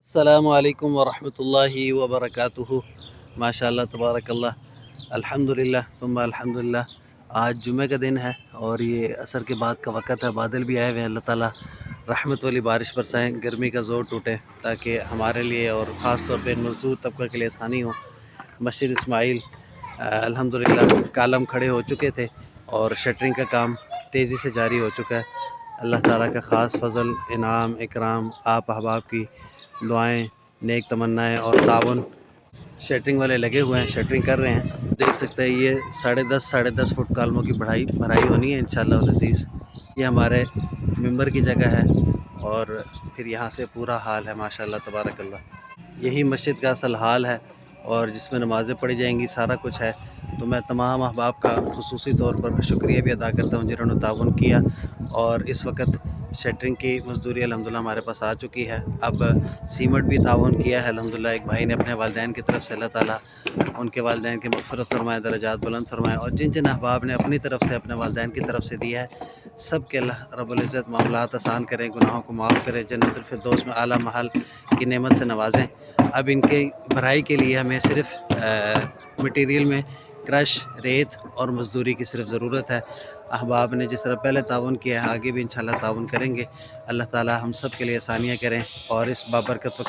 السلام علیکم ورحمۃ اللہ وبرکاتہ۔ ماشاء اللہ تبارک اللہ، الحمدللہ ثم الحمدللہ۔ آج جمعہ کا دن ہے اور یہ عصر کے بعد کا وقت ہے، بادل بھی آئے ہوئے ہیں۔ اللہ تعالیٰ رحمت والی بارش برسائیں، گرمی کا زور ٹوٹے تاکہ ہمارے لیے اور خاص طور پہ مزدور طبقہ کے لیے آسانی ہو۔ مسجد اسماعیل الحمدللہ کالم کھڑے ہو چکے تھے اور شٹرنگ کا کام تیزی سے جاری ہو چکا ہے۔ اللہ تعالیٰ کا خاص فضل، انعام، اکرام، آپ احباب کی دعائیں، نیک تمنائیں اور تعاون۔ شٹرنگ والے لگے ہوئے ہیں، شٹرنگ کر رہے ہیں۔ دیکھ سکتے ہیں یہ 10.5 فٹ کالموں کی بھرائی ہونی ہے انشاءاللہ العزیز۔ یہ ہمارے ممبر کی جگہ ہے اور پھر یہاں سے پورا حال ہے ماشاءاللہ تبارک اللہ۔ یہی مسجد کا اصل حال ہے اور جس میں نمازیں پڑھی جائیں گی، سارا کچھ ہے۔ تو میں تمام احباب کا خصوصی طور پر شکریہ بھی ادا کرتا ہوں جنہوں نے تعاون کیا، اور اس وقت شٹرنگ کی مزدوری الحمدللہ ہمارے پاس آ چکی ہے۔ اب سیمنٹ بھی تعاون کیا ہے الحمدللہ ایک بھائی نے اپنے والدین کی طرف سے۔ اللہ تعالیٰ ان کے والدین کی مغفرت فرمائے، درجات بلند فرمائے، اور جن جن احباب نے اپنی طرف سے، اپنے والدین کی طرف سے دیا ہے، سب کے اللہ رب العزت معاملات آسان کریں، گناہوں کو معاف کریں، جنت الفردوس میں اعلیٰ محل کی نعمت سے نوازیں۔ اب ان کے بھرائی کے لیے ہمیں صرف مٹیریل میں کرش، ریت اور مزدوری کی صرف ضرورت ہے۔ احباب نے جس طرح پہلے تعاون کیا ہے، آگے بھی انشاءاللہ تعاون کریں گے۔ اللہ تعالیٰ ہم سب کے لیے آسانیاں کریں اور اس بابرکت وقت